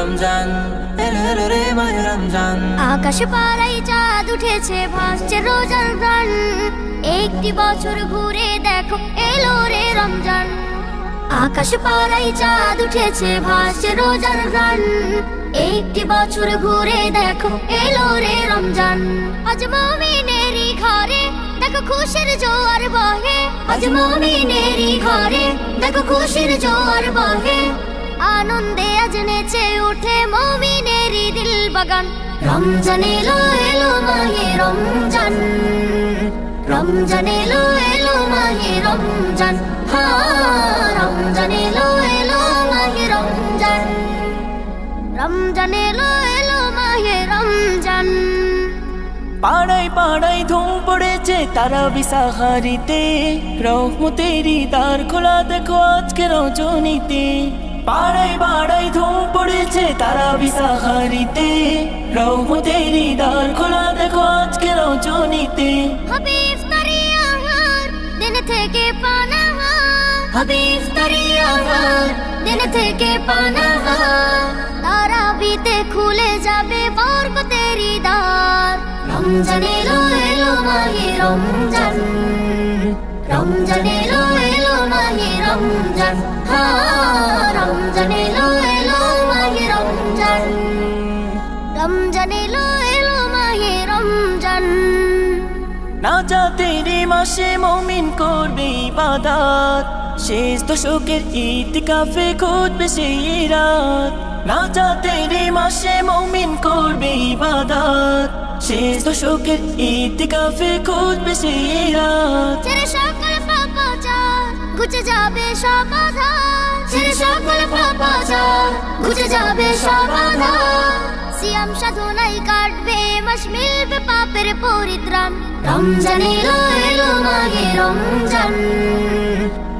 রমজান, এলো এলো রে মাহে রমজান। আকাশ পাড়ায় চাঁদ উঠেছে, ভাসছে রোজার গান। একটি বছর ঘুরে দেখো এলো রে রমজান। আকাশ পাড়ায় চাঁদ উঠেছে, ভাসছে রোজার গান। একটি বছর ঘুরে দেখো এলো রে রমজান। আজ মুমিনেরই ঘরে দেখো খুশির জোয়ার বহে। আজ মুমিনেরই ঘরে দেখো খুশির জোয়ার বহে। আনন্দে আজ নেচে উঠে মুমিনেরই দিল বাগান। রমজান এলো এলো মাহে রমজান, রমজান এলো এলো মাহে রমজান। রমজান এলো এলো মাহে রমজান, রমজান এলো এলো মাহে রমজান। পাড়ায় পাড়ায় ধুম পড়েছে তারাবি সাহারিতে, রহমতেরই দ্বার খোলা দেখো আজকে রজনীতে। পাড়ায় পাড়ায় ধুম পড়েছে তারাবি সাহারিতে, রহমতেরই দ্বার খোলা দেখো আজকে রজনীতে। হবে ইফতারি আহার দিন থেকে পানাহার, হবে ইফতারি আহার দিন থেকে পানাহার। তারাবিতে খুলে যাবে বরকতেরই দ্বার। রমজান এলো এলো মাহে রমজান, রমজান এলো এলো মাহে রমজান। রমজান এলো এলো মাহে রমজান, রমজান এলো এলো মাহে রমজান। নাজাতেরই মাসে মুমিন করবে ইবাদত, শেষ দশকের ইতিকাফে খুঁজবে সেই রাত। নাজাতেরই মাসে মুমিন করবে ইবাদত, শেষ দশকের ইতিকাফে খুঁজবে সেই রাত। ছেড়ে সকল পাপাচার ঘুচে যাবে সব আধার, ছেড়ে সকল পাপাচার ঘুচে যাবে সব আধার। সিয়াম সাধনায় কাটবে মাস, মিলবে পাপের পরিত্রাণ। রমজান এলো এলো মাহে রমজান,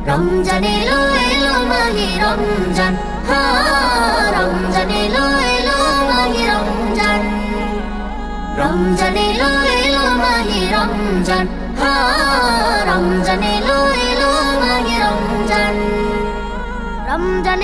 রমজান এলো এলো মাহে রমজান। রমজান এলো এলো মাহে রমজান, রমজান এলো এলো মাহে রমজান। রমজান এলো এলো মাহে রমজান, রমজান